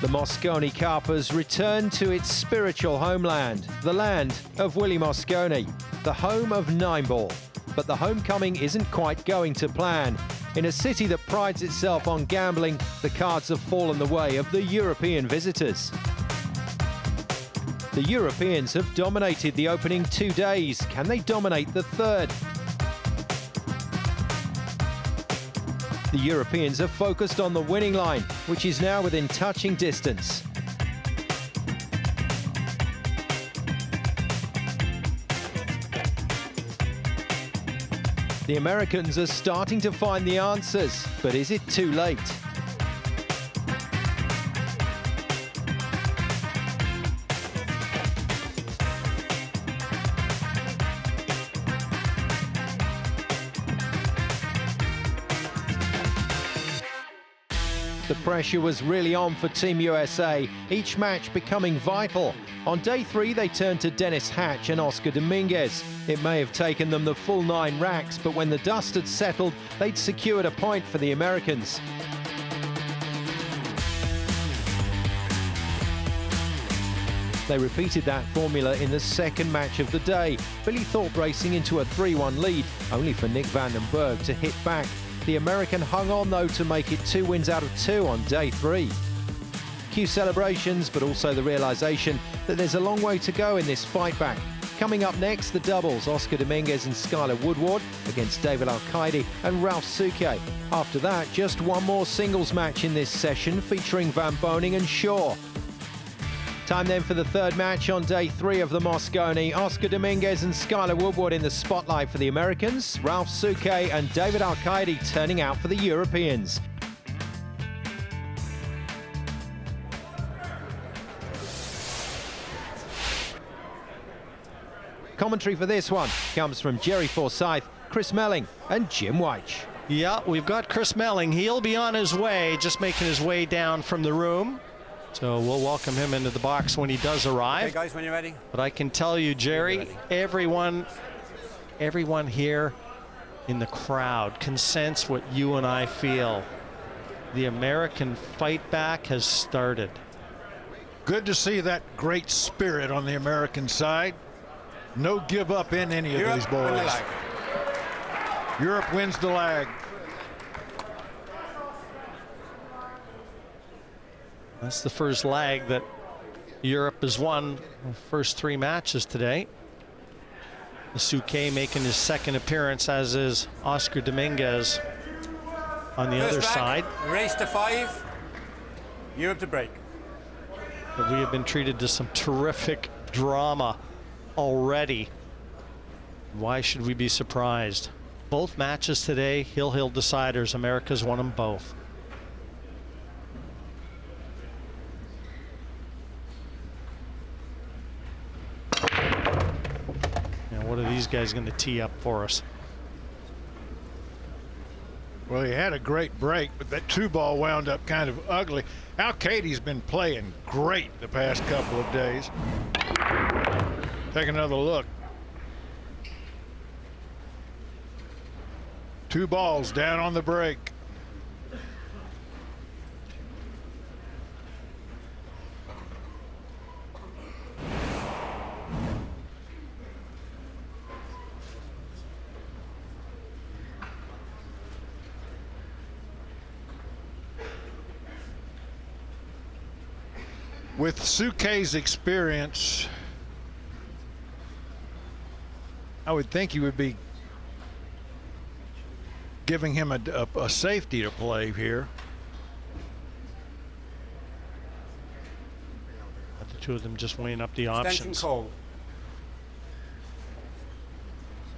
Mosconi Cup has returned to its spiritual homeland, the land of Willie Mosconi, the home of 9-ball. But the homecoming isn't quite going to plan. In a city that prides itself on gambling, the cards have fallen the way of the European visitors. The Europeans have dominated the opening 2 days. Can they dominate the third? The Europeans have focused on the winning line, which is now within touching distance. The Americans are starting to find the answers, but is it too late? The pressure was really on for Team USA, each match becoming vital. On day 3, they turned to Dennis Hatch and Oscar Dominguez. It may have taken them the full 9 racks, but when the dust had settled, they'd secured a point for the Americans. They repeated that formula in the second match of the day. Billy Thorpe racing into a 3-1 lead, only for Nick van den Berg to hit back. The American hung on, though, to make it 2 wins out of 2 on day 3. Cue celebrations, but also the realisation that there's a long way to go in this fight back. Coming up next, the doubles, Oscar Dominguez and Skyler Woodward against David Alcaide and Ralf Souquet. After that, just one more singles match in this session featuring Van Boening and Shaw. Time then for the third match on day 3 of the Mosconi. Oscar Dominguez and Skyler Woodward in the spotlight for the Americans. Ralf Souquet and David Alcaide turning out for the Europeans. Commentary for this one comes from Jerry Forsyth, Chris Melling and Jim Weich. Yeah, we've got Chris Melling. He'll be on his way, just making his way down from the room. So we'll welcome him into the box when he does arrive. Hey guys, when you're ready. But I can tell you, Jerry, everyone here in the crowd can sense what you and I feel. The American fight back has started. Good to see that great spirit on the American side. No give up in any of these boys. Europe wins the lag. That's the first lag that Europe has won the first 3 matches today. Souquet making his second appearance, as is Oscar Dominguez on the other side. Race to 5. Europe to break. But we have been treated to some terrific drama already. Why should we be surprised? Both matches today, Hill deciders. America's won them both. What are these guys going to tee up for us? Well, he had a great break, but that 2-ball wound up kind of ugly. Alcaide's been playing great the past couple of days. Take another look. 2 balls down on the break. With Souquet's experience, I would think you would be giving him a safety to play here. The two of them just weighing up the options.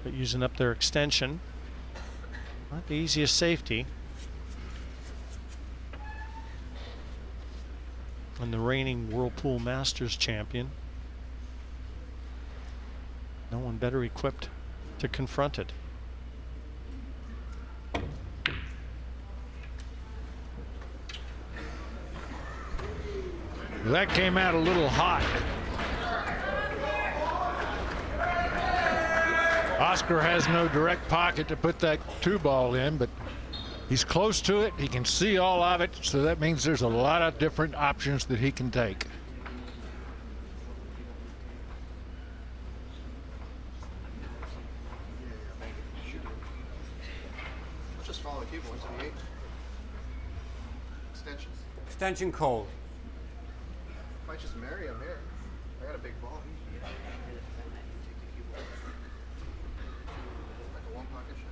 But using up their extension. Not the easiest safety. And the reigning Whirlpool Masters champion. No one better equipped to confront it. That came out a little hot. Oscar has no direct pocket to put that 2-ball in, but He's close to it. He can see all of it, so that means there's a lot of different options that he can take. Just follow the cue into the 8. Extensions. Extension called. Might just marry him here. I got a big ball. Like a one pocket shot.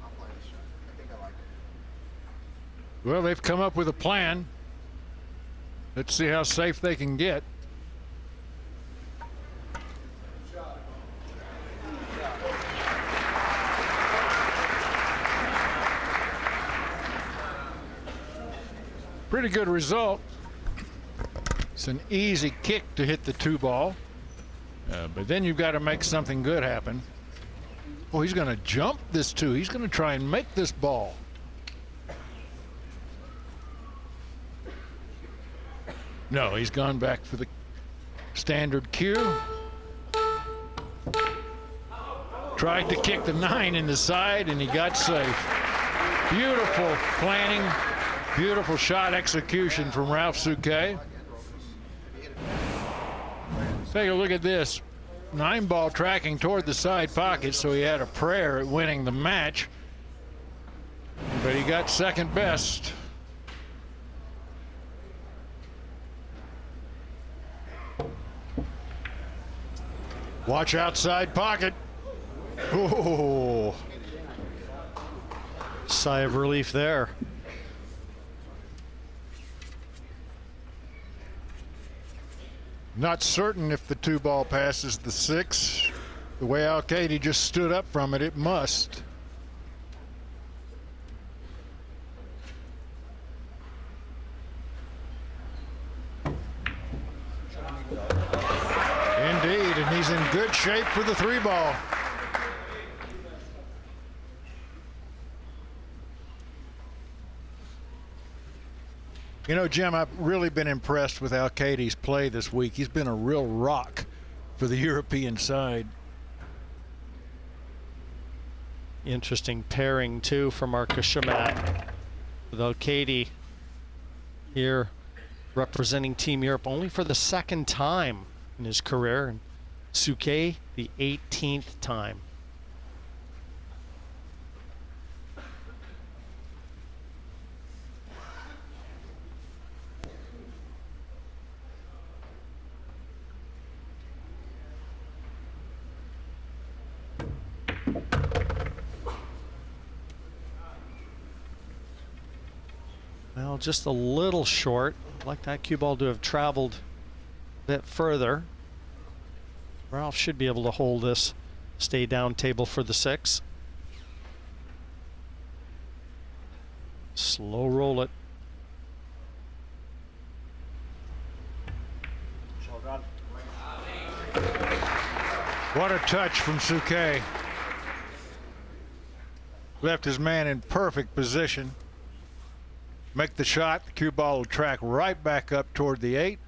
I'll play this shot. I think I like it. Well, they've come up with a plan. Let's see how safe they can get. Pretty good result. It's an easy kick to hit the 2-ball. But then you've got to make something good happen. Oh, he's going to jump this 2. He's going to try and make this ball. No, he's gone back for the standard cue. Tried to kick the 9 in the side, and he got safe. Beautiful planning. Beautiful shot execution from Ralf Souquet. Take a look at this. 9-ball tracking toward the side pocket, so he had a prayer at winning the match. But he got second best. Watch outside pocket. Oh. Sigh of relief there. Not certain if the 2-ball passes the 6. The way Alcaide just stood up from it, it must. Indeed, and he's in good shape for the 3-ball. You know, Jim, I've really been impressed with Alcaide's play this week. He's been a real rock for the European side. Interesting pairing, too, for Marcus Shamat. With Alcaide here representing Team Europe only for the 2nd time in his career. And Souquet, the 18th time. Well, just a little short. I'd like that cue ball to have traveled a bit further. Ralf should be able to hold this, stay down table for the 6. Slow roll it. What a touch from Souquet. Left his man in perfect position. Make the shot. The cue ball will track right back up toward the 8.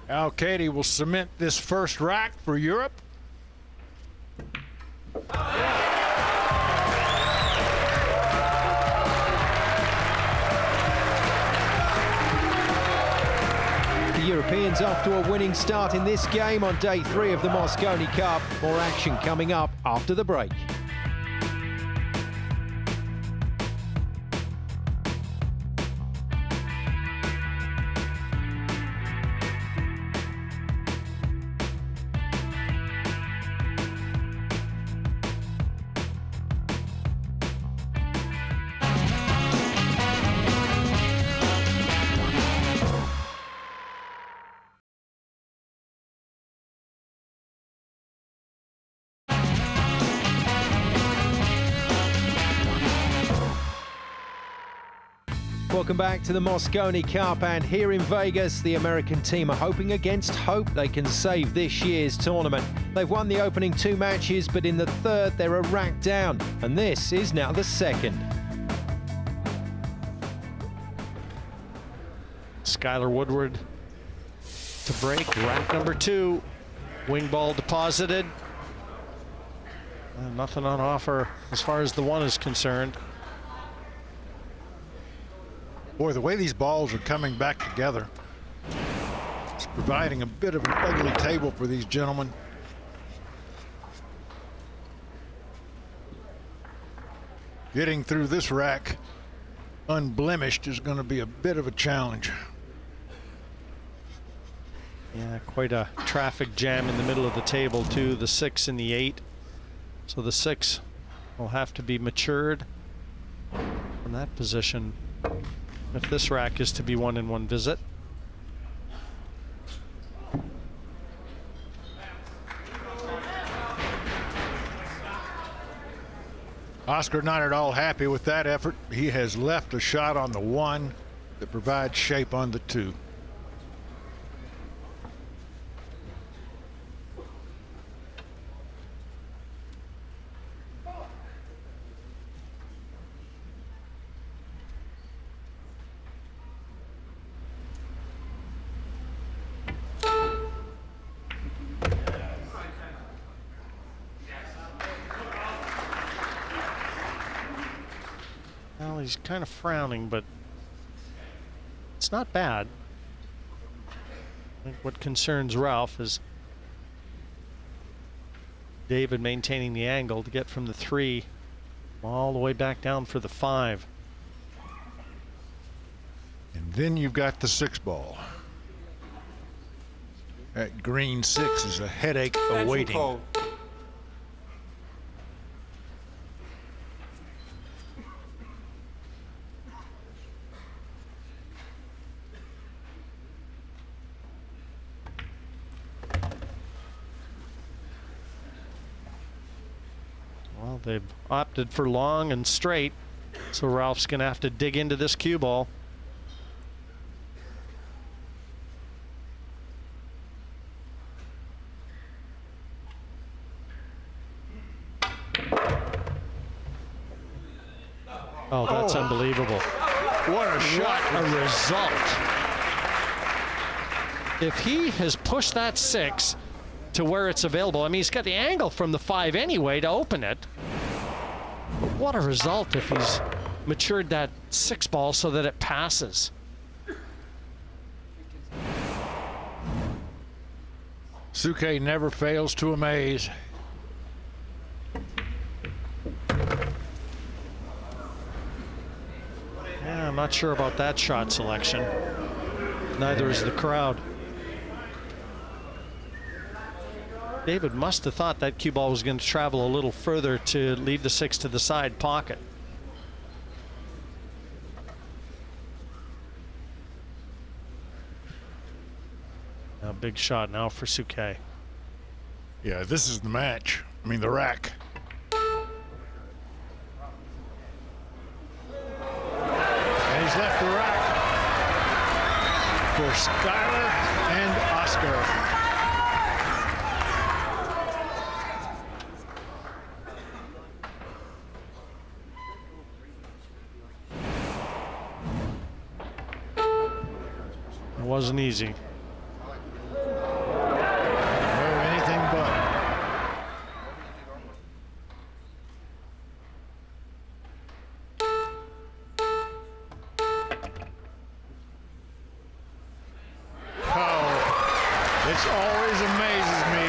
Alcaide will cement this first rack for Europe. The Europeans off to a winning start in this game on day 3 of the Mosconi Cup. More action coming up after the break. Welcome back to the Mosconi Cup, and here in Vegas, the American team are hoping against hope they can save this year's tournament. They've won the opening 2 matches, but in the third they're a rack down, and this is now the second. Skyler Woodward to break, rack number 2. Wing ball deposited. Nothing on offer as far as the 1 is concerned. Boy, the way these balls are coming back together, it's providing a bit of an ugly table for these gentlemen. Getting through this rack unblemished is going to be a bit of a challenge. Yeah, quite a traffic jam in the middle of the table too, the 6 and the 8. So the 6 will have to be matured from that position if this rack is to be won in one visit. Oscar not at all happy with that effort. He has left a shot on the 1 that provides shape on the 2. Well, he's kind of frowning, but it's not bad. I think what concerns Ralph is David maintaining the angle to get from the 3 all the way back down for the 5. And then you've got the 6 ball. That green 6 is a headache awaiting. Call. Well, they've opted for long and straight, so Ralph's going to have to dig into this cue ball. Oh, that's unbelievable. What a shot. What a result. If he has pushed that 6 to where it's available, I mean, he's got the angle from the 5 anyway to open it. But what a result if he's matured that 6 ball so that it passes. Souquet never fails to amaze. Yeah, I'm not sure about that shot selection. Neither is the crowd. David must have thought that cue ball was going to travel a little further to leave the 6 to the side pocket. A big shot now for Souquet. Yeah, this is the match. I mean, the rack. And he's left the rack for Skyler and Oscar. It wasn't easy. No, anything but. Oh, it always amazes me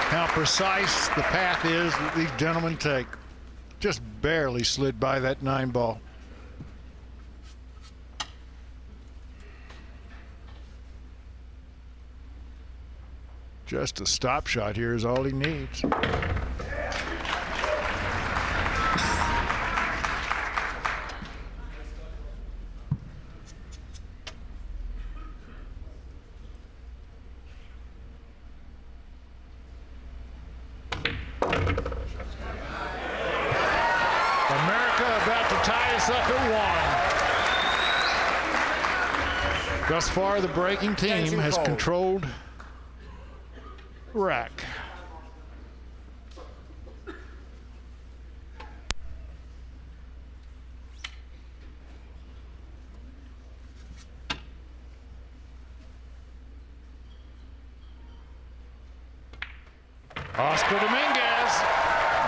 how precise the path is that these gentlemen take. Just barely slid by that 9 ball. Just a stop shot here is all he needs. America about to tie us up at 1. Thus far, the breaking team Attention has call. controlled rack. Oscar Dominguez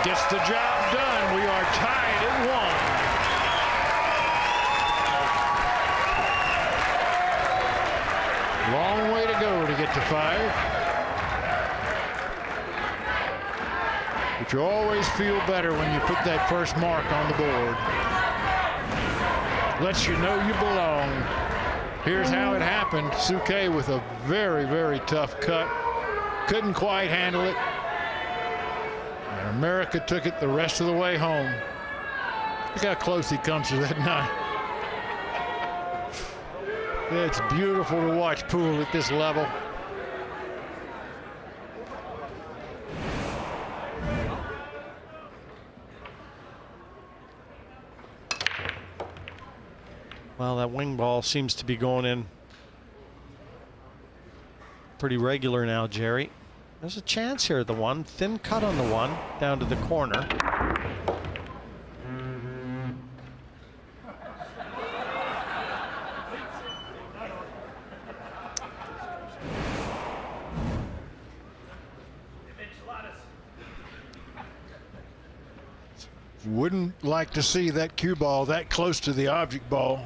gets the job done. We are tied at 1. Long way to go to get to 5. But you always feel better when you put that first mark on the board. Lets you know you belong. Here's how it happened. Souquet with a very, very tough cut. Couldn't quite handle it. And America took it the rest of the way home. Look how close he comes to that 9. It's beautiful to watch pool at this level. Well, that wing ball seems to be going in pretty regular now, Jerry. There's a chance here. The 1 thin cut on the 1 down to the corner. Wouldn't like to see that cue ball that close to the object ball.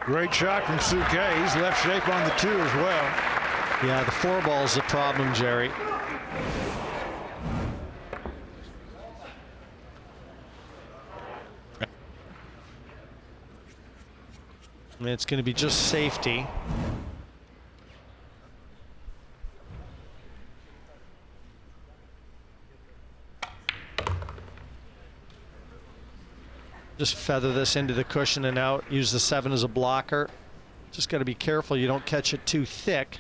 Great shot from Souquet. He's left shape on the 2 as well. Yeah, the 4 ball's the problem, Jerry. I mean, it's going to be just safety. Just feather this into the cushion and out. Use the 7 as a blocker. Just got to be careful you don't catch it too thick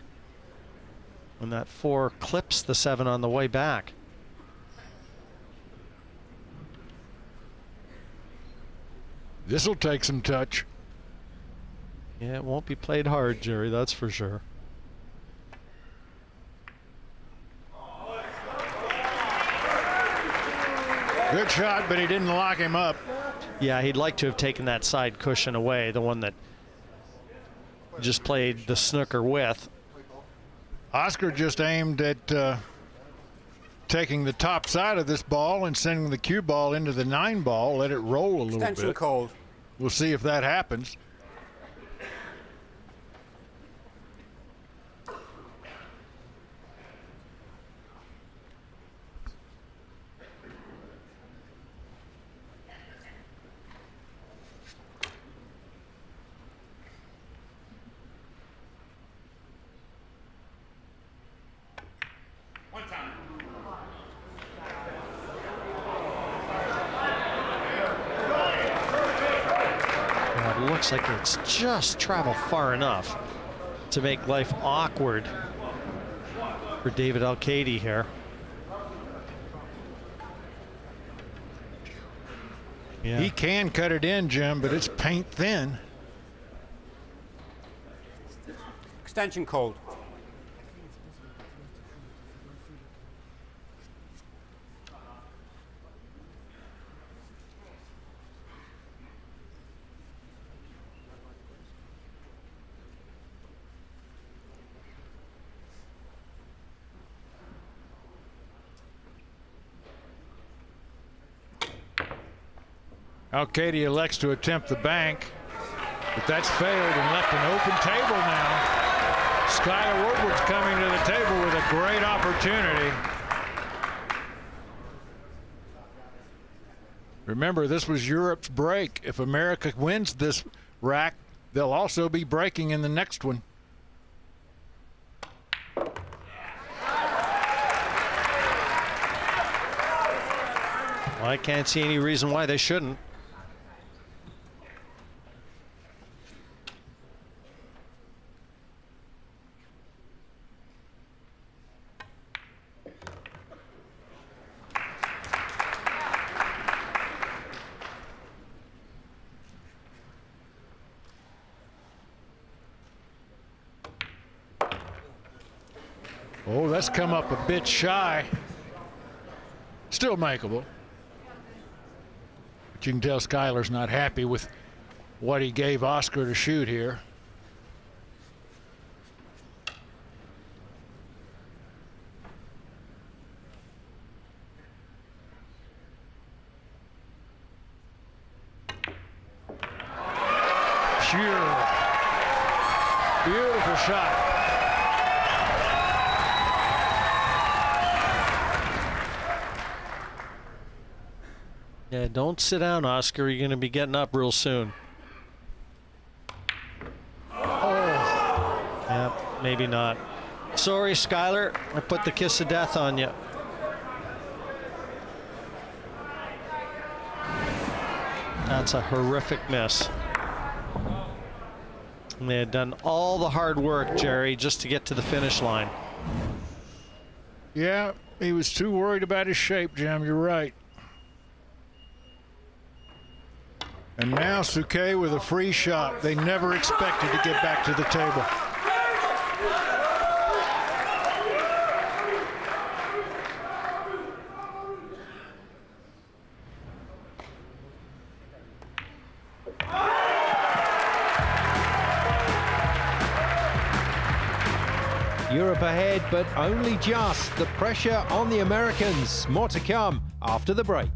when that 4 clips the 7 on the way back. This will take some touch. Yeah, it won't be played hard, Jerry, that's for sure. Good shot, but he didn't lock him up. Yeah, he'd like to have taken that side cushion away, the one that just played the snooker with. Oscar just aimed at taking the top side of this ball and sending the cue ball into the 9 ball, let it roll a little Extension bit. called. We'll see if that happens. It looks like it's just traveled far enough to make life awkward for David Alcaide here. Yeah. He can cut it in, Jim, but it's paint thin. Extension called. Alcaide elects to attempt the bank, but that's failed and left an open table now. Skyler Woodward's coming to the table with a great opportunity. Remember, this was Europe's break. If America wins this rack, they'll also be breaking in the next one. Well, I can't see any reason why they shouldn't. Oh, that's come up a bit shy. Still makeable. But you can tell Skyler's not happy with what he gave Oscar to shoot here. Beautiful shot. Yeah, don't sit down, Oscar. You're going to be getting up real soon. Oh. Yeah, maybe not. Sorry, Skyler. I put the kiss of death on you. That's a horrific miss. And they had done all the hard work, Jerry, just to get to the finish line. Yeah, he was too worried about his shape, Jim. You're right. And now Souquet with a free shot. They never expected to get back to the table. Europe ahead, but only just. The pressure on the Americans. More to come after the break.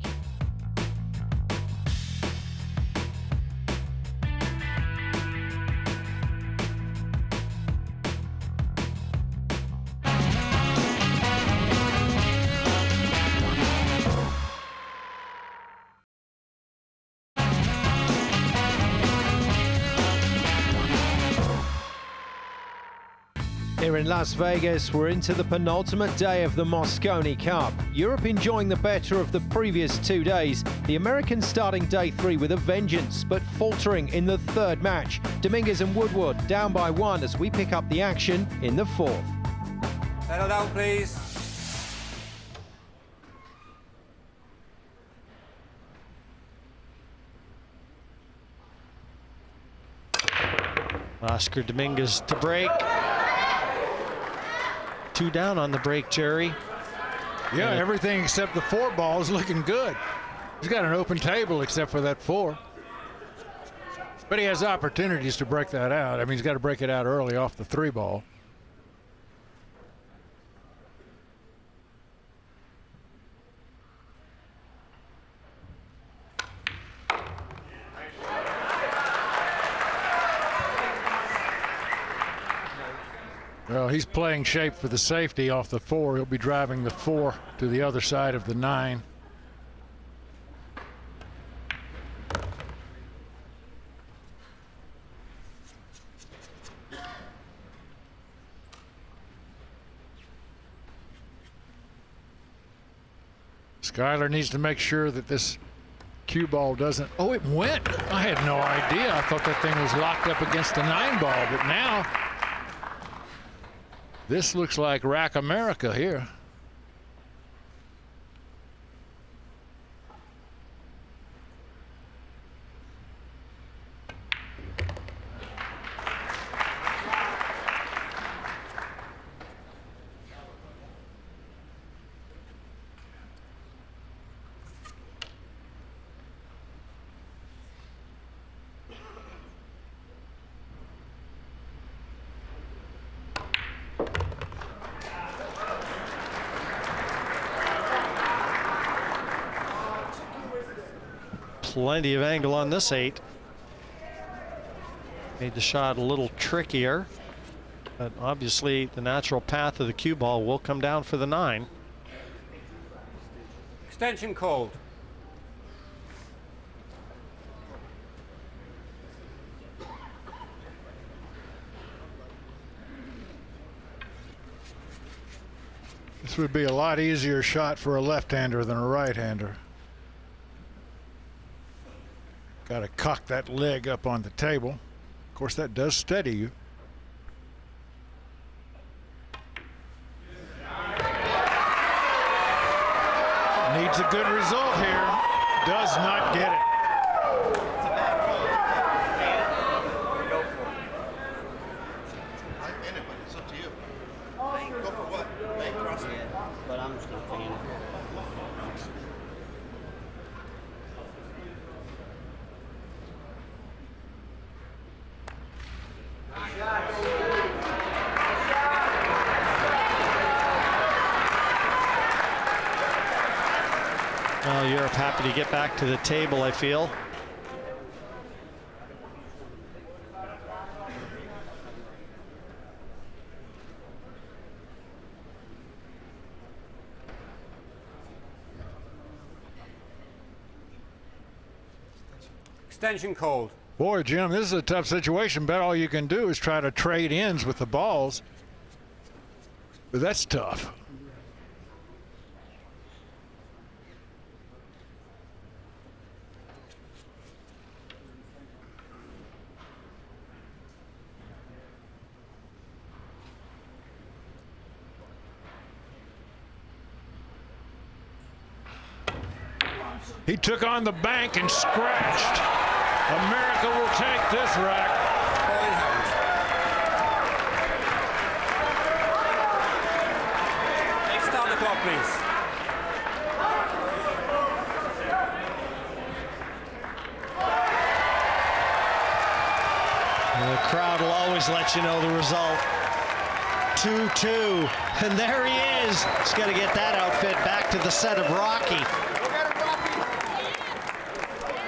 Here in Las Vegas, we're into the penultimate day of the Mosconi Cup. Europe enjoying the better of the previous 2 days. The Americans starting day 3 with a vengeance, but faltering in the third match. Dominguez and Woodward down by 1 as we pick up the action in the 4th. Settle down, please. Oscar Dominguez to break. 2 down on the break, Jerry. Yeah, everything except the 4 ball is looking good. He's got an open table except for that 4. But he has opportunities to break that out. I mean, he's got to break it out early off the 3 ball. Well, he's playing shape for the safety off the 4. He'll be driving the 4 to the other side of the 9. Skyler needs to make sure that this cue ball doesn't. Oh, it went. I had no idea. I thought that thing was locked up against the 9 ball, but now this looks like Rack America here. Plenty of angle on this 8. Made the shot a little trickier, but obviously the natural path of the cue ball will come down for the 9. Extension called. This would be a lot easier shot for a left-hander than a right-hander. Got to cock that leg up on the table. Of course, that does steady you. Needs a good result here. Does not get it. I'm in it, but it's up to you. Go for what? Well, Europe happy to get back to the table, I feel. Extension called. Boy, Jim, this is a tough situation. Bet all you can do is try to trade ends with the balls. But that's tough. He took on the bank and scratched. America will take this rack. Start the clock, please. The crowd will always let you know the result. 2-2, and there he is. He's got to get that outfit back to the set of Rocky.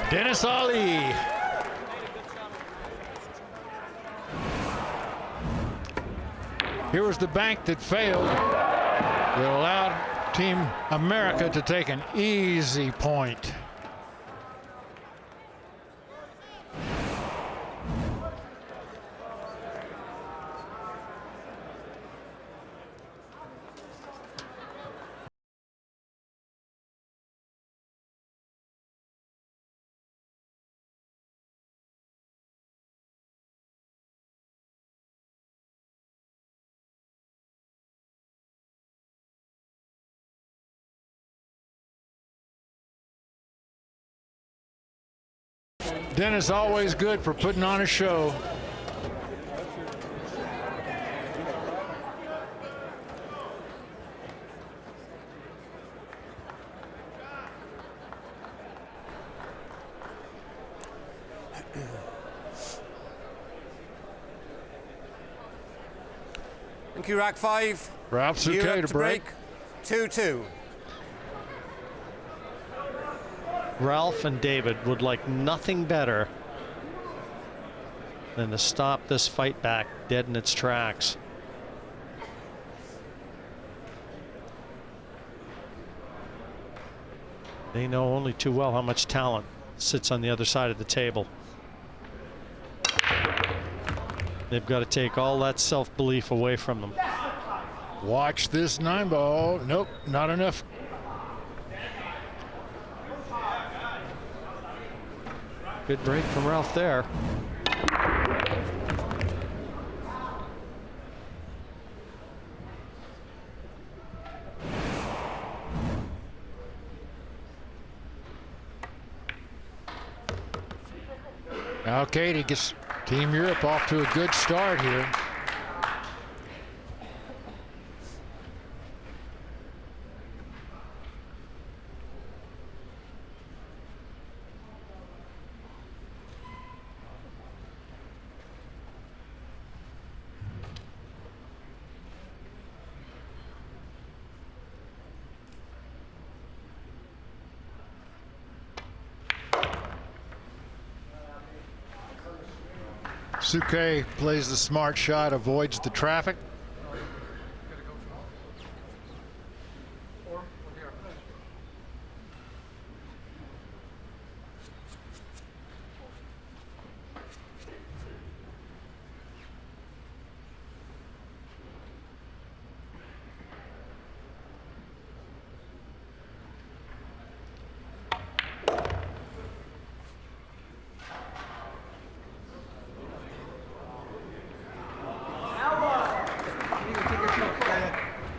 Dennis Ali. Here was the bank that failed. It allowed Team America to take an easy point. Dennis always good for putting on a show. Thank you, rack 5. Ralf Souquet to break. 2-2. Ralph and David would like nothing better than to stop this fight back dead in its tracks. They know only too well how much talent sits on the other side of the table. They've got to take all that self-belief away from them. Watch this 9-ball. Nope, not enough. Good break from Ralph there. Alcaide gets Team Europe off to a good start here. Souquet plays the smart shot, avoids the traffic.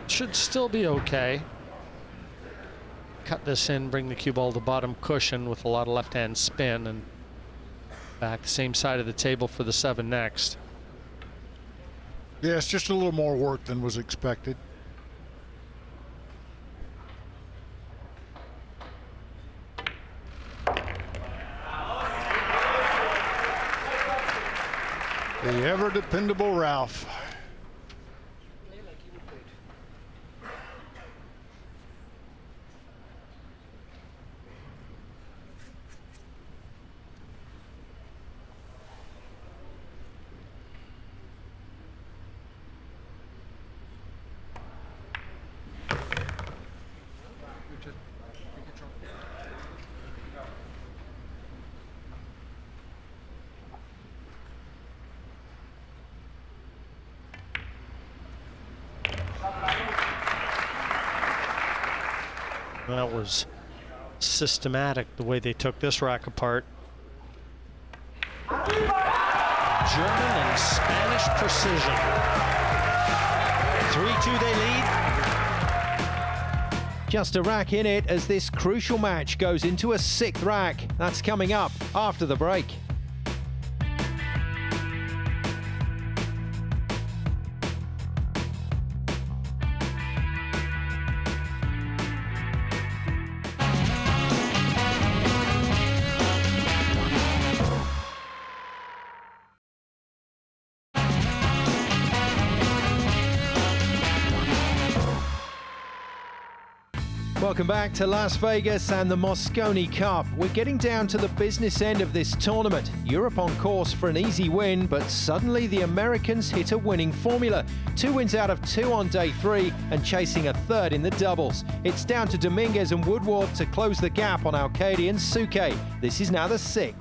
Should still be okay. Cut this in, bring the cue ball to the bottom cushion with a lot of left-hand spin, and back the same side of the table for the 7 next. Yeah, it's just a little more work than was expected. The ever-dependable Ralph. That was systematic the way they took this rack apart. German and Spanish precision. 3-2 they lead. Just a rack in it as this crucial match goes into a 6th rack. That's coming up after the break. Welcome back to Las Vegas and the Mosconi Cup. We're getting down to the business end of this tournament. Europe on course for an easy win, but suddenly the Americans hit a winning formula. 2 wins out of 2 on day 3 and chasing a 3rd in the doubles. It's down to Dominguez and Woodward to close the gap on Alcaide and Souquet. This is now the 6th.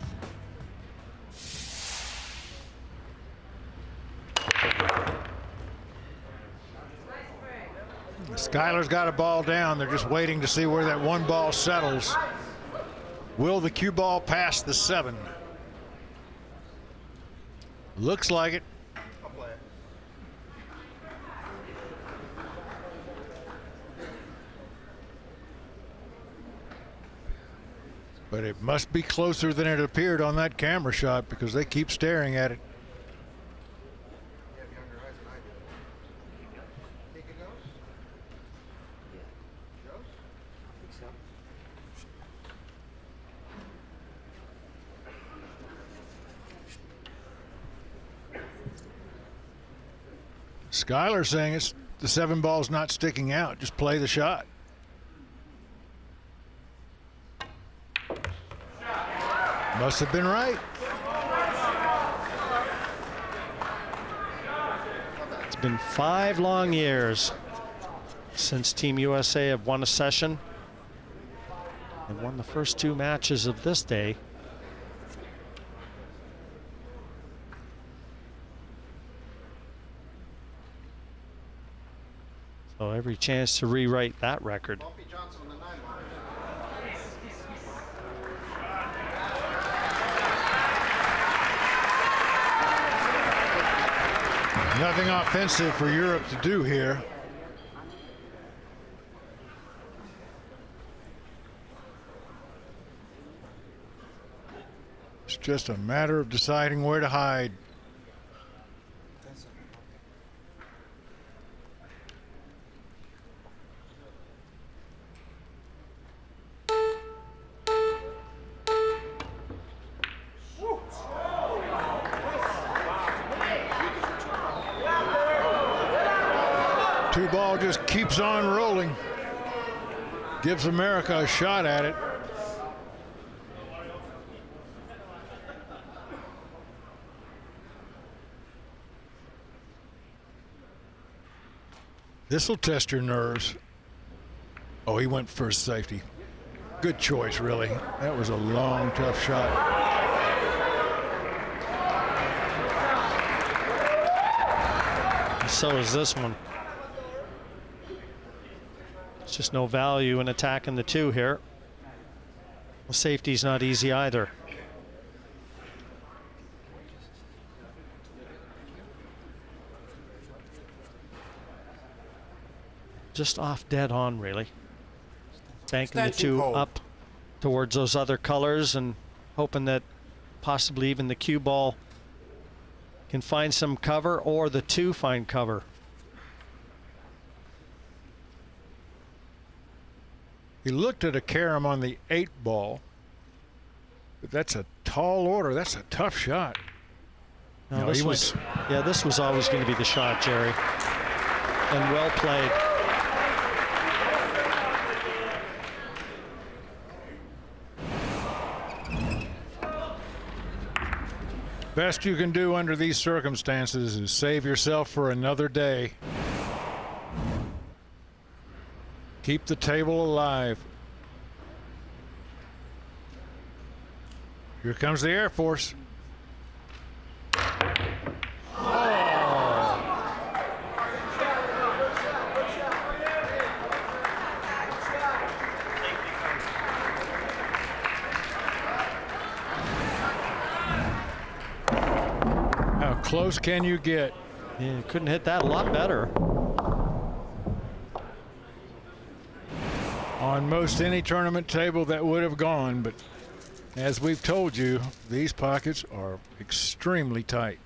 Skyler's got a ball down. They're just waiting to see where that one ball settles. Will the cue ball pass the 7? Looks like it. But it must be closer than it appeared on that camera shot because they keep staring at it. Skyler saying it's the 7 ball's not sticking out. Just play the shot. Must have been right. It's been 5 long years since Team USA have won a session. They won the first 2 matches of this day. So every chance to rewrite that record. Nothing offensive for Europe to do here. It's just a matter of deciding where to hide. Two ball just keeps on rolling. Gives America a shot at it. This will test your nerves. Oh, he went first safety. Good choice, really. That was a long, tough shot. So is this one. It's just no value in attacking the 2 here. Well, safety's not easy either. Just off dead on, really. Banking the 2 up towards those other colors and hoping that possibly even the cue ball can find some cover or the 2 find cover. He looked at a carom on the 8 ball, but that's a tall order. That's a tough shot. No, this was, yeah, this was always going to be the shot, Jerry. And well played. Best you can do under these circumstances is save yourself for another day. Keep the table alive. Here comes the Air Force. close can you get? Yeah, couldn't hit that a lot better. On most any tournament table that would have gone, but as we've told you, these pockets are extremely tight.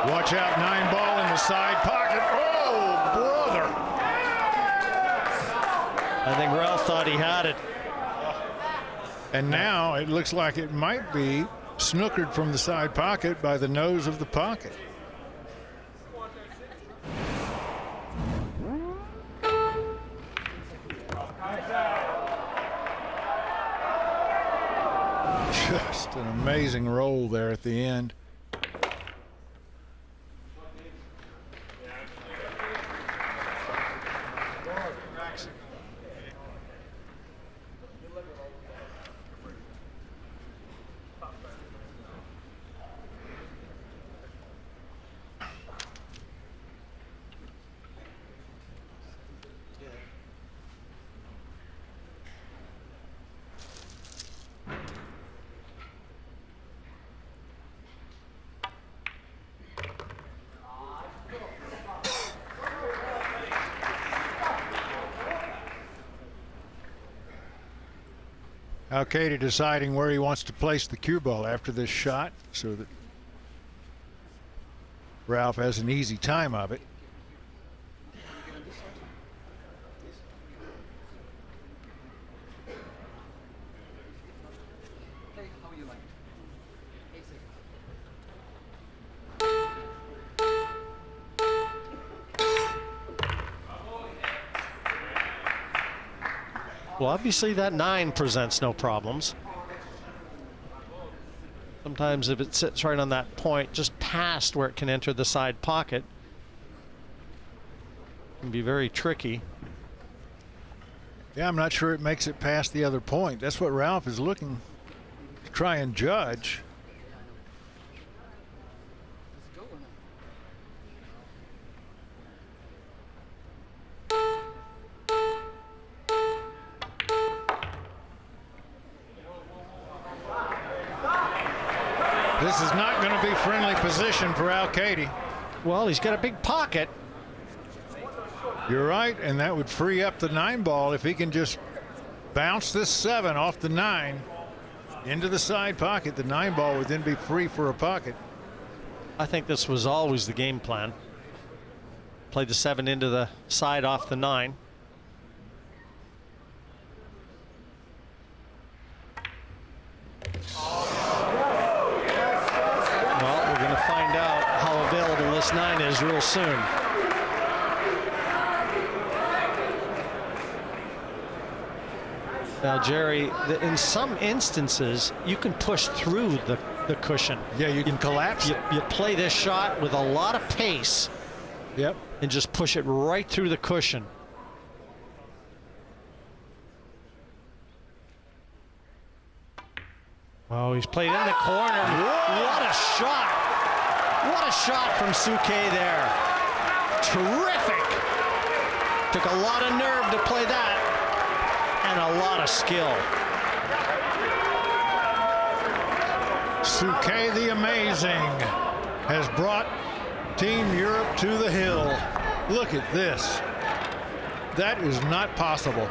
Watch out, 9-ball in the side pocket. Oh, brother. I think Ralf thought he had it. And now it looks like it might be snookered from the side pocket by the nose of the pocket. Just an amazing roll there at the end. Alcaide deciding where he wants to place the cue ball after this shot so that Ralf has an easy time of it. Well, obviously that 9 presents no problems. Sometimes if it sits right on that point, just past where it can enter the side pocket, it can be very tricky. Yeah, I'm not sure it makes it past the other point. That's what Ralf is looking to try and judge. This is not going to be friendly position for Alcaide. Well, he's got a big pocket. You're right, and that would free up the 9-ball if he can just bounce this 7 off the 9 into the side pocket. The 9-ball would then be free for a pocket. I think this was always the game plan. Play the 7 into the side off the 9. Find out how available this 9 is real soon. Now, Jerry, in some instances, you can push through the cushion. Yeah, you can collapse it. You play this shot with a lot of pace. Yep. And just push it right through the cushion. Oh, he's played in the corner. What a shot. What a shot from Souquet there. Terrific. Took a lot of nerve to play that and a lot of skill. Souquet the Amazing has brought Team Europe to the hill. Look at this. That is not possible.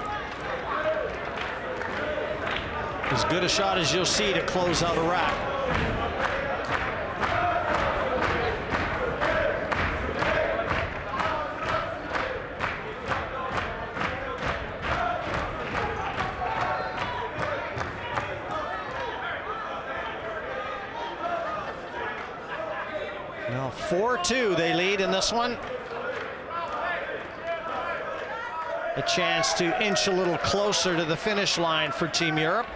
As good a shot as you'll see to close out a rack. Now 4-2 they lead in this one. A chance to inch a little closer to the finish line for Team Europe.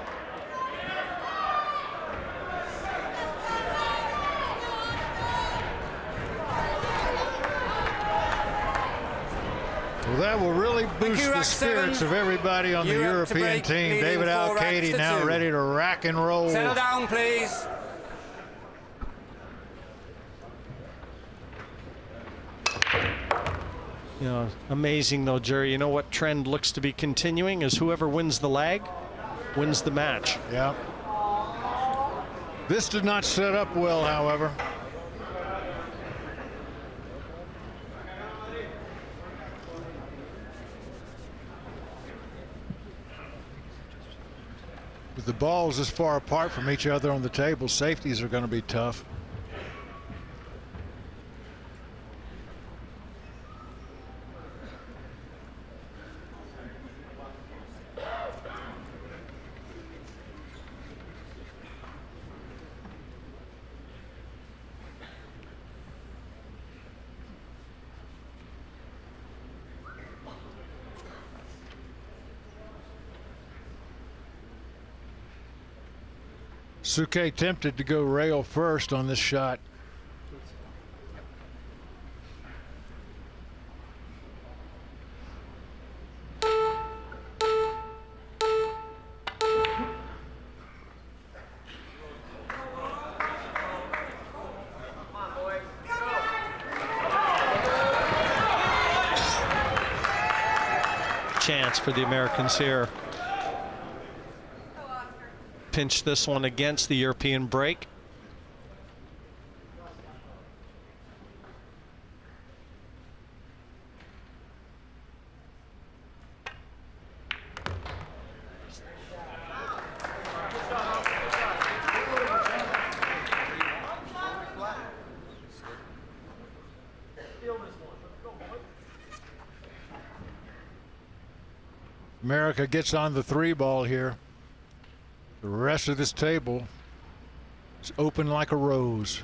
Well, that will really boost the spirits of everybody on the European team. David Alcaide now ready to rack and roll. Settle down, please. You know, amazing though, Jerry. You know what trend looks to be continuing is whoever wins the lag wins the match. Yeah. This did not set up well, however. With the balls this far apart from each other on the table, safeties are going to be tough. Souquet tempted to go rail first on this shot. Chance for the Americans here. Pinch this one against the European break. America gets on the 3-ball here. The rest of this table is open like a rose.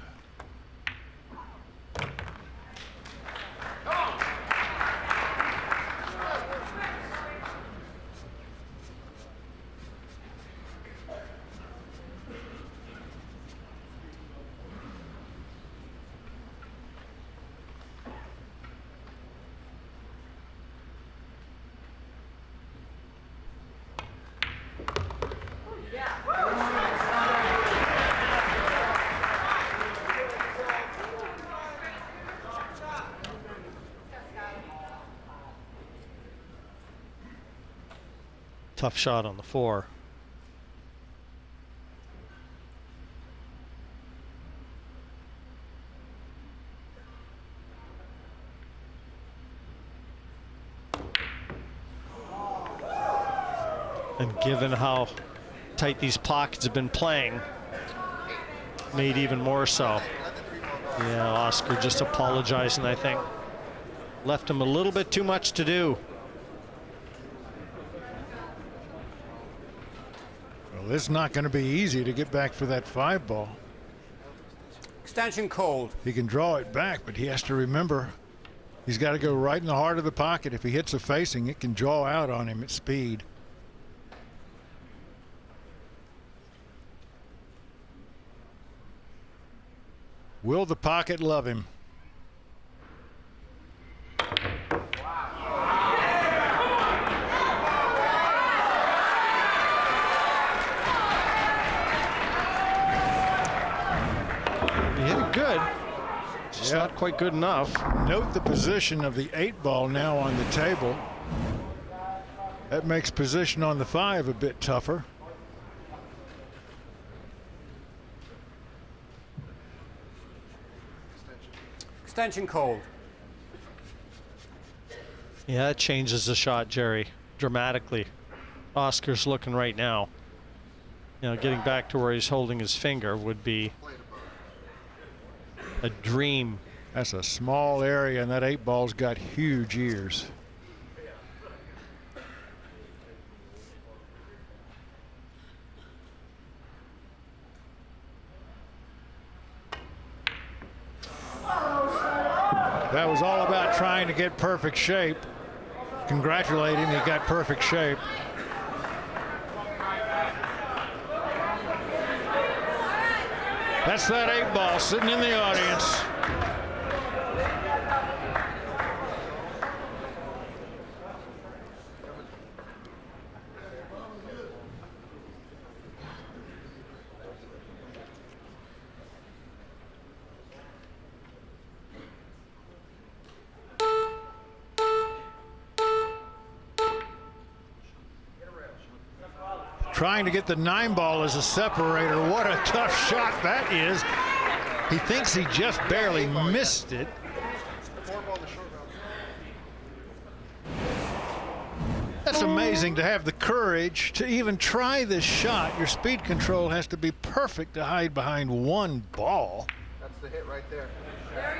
Tough shot on the 4. And given how tight these pockets have been playing, made even more so. Yeah, Oscar just apologizing, I think. Left him a little bit too much to do. Well, it's not going to be easy to get back for that 5-ball. Extension called. He can draw it back, but he has to remember he's got to go right in the heart of the pocket. If he hits a facing, it can draw out on him at speed. Will the pocket love him? Good. Just not quite good enough. Note the position of the 8-ball now on the table. That makes position on the 5 a bit tougher. Extension called. Yeah, it changes the shot, Jerry, dramatically. Oscar's looking right now. You know, getting back to where he's holding his finger would be a dream. That's a small area, and that 8-ball's got huge ears. That was all about trying to get perfect shape. Congratulate him, he got perfect shape. That's that 8-ball sitting in the audience. Trying to get the 9-ball as a separator. What a tough shot that is. He thinks he just barely missed it. That's amazing to have the courage to even try this shot. Your speed control has to be perfect to hide behind one ball. That's the hit right there. That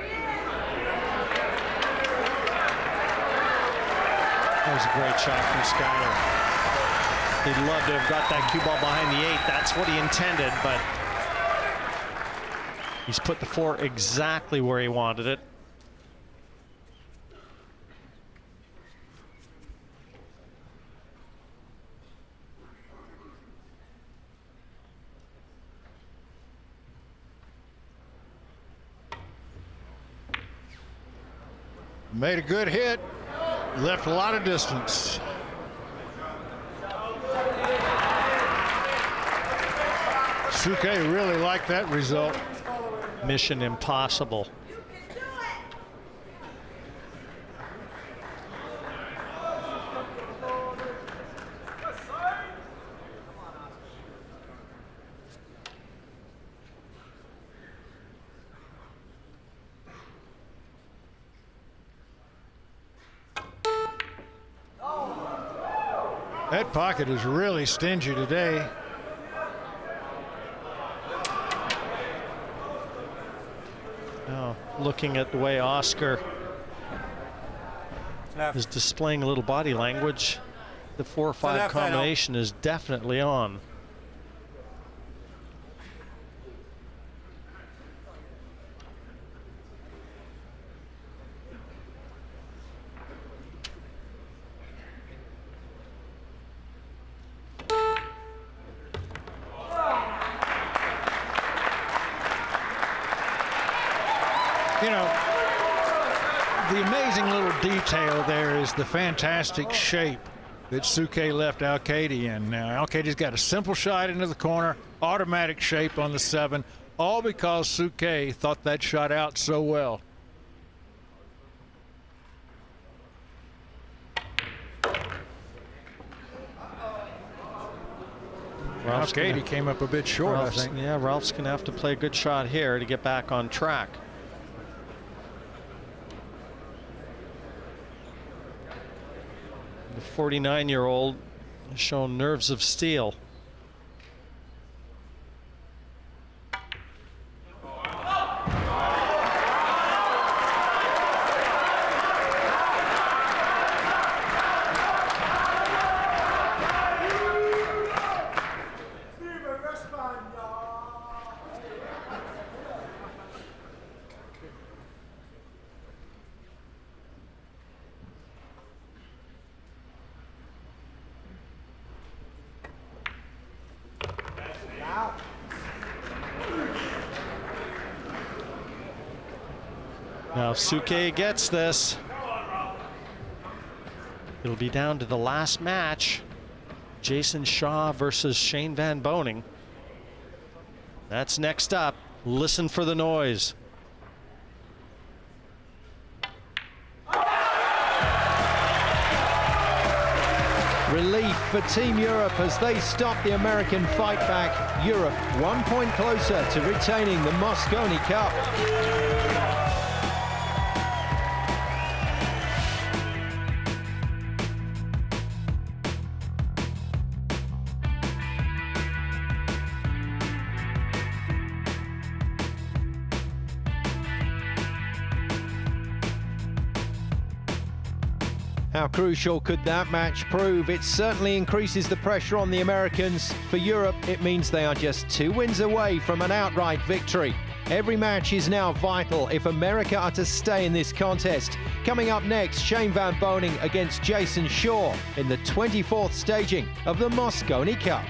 was a great shot from Skyler. He'd love to have got that cue ball behind the 8. That's what he intended, but he's put the 4 exactly where he wanted it. Made a good hit, left a lot of distance. Souquet really liked that result. Mission impossible. That pocket is really stingy today. Now, looking at the way Oscar is displaying a little body language, the 4-5 combination is definitely on. You know, the amazing little detail there is the fantastic shape that Souquet left Alcaide in. Now, Alcaide's got a simple shot into the corner, automatic shape on the 7, all because Souquet thought that shot out so well. Alcaide came up a bit short, I think. Yeah, Ralph's going to have to play a good shot here to get back on track. The 49-year-old has shown nerves of steel. Now, if Souquet gets this, it'll be down to the last match. Jason Shaw versus Shane Van Boening. That's next up. Listen for the noise. Relief for Team Europe as they stop the American fight back. Europe 1 point closer to retaining the Mosconi Cup. How crucial could that match prove? It certainly increases the pressure on the Americans. For Europe, it means they are just 2 wins away from an outright victory. Every match is now vital if America are to stay in this contest. Coming up next, Shane Van Boening against Jason Shaw in the 24th staging of the Mosconi Cup.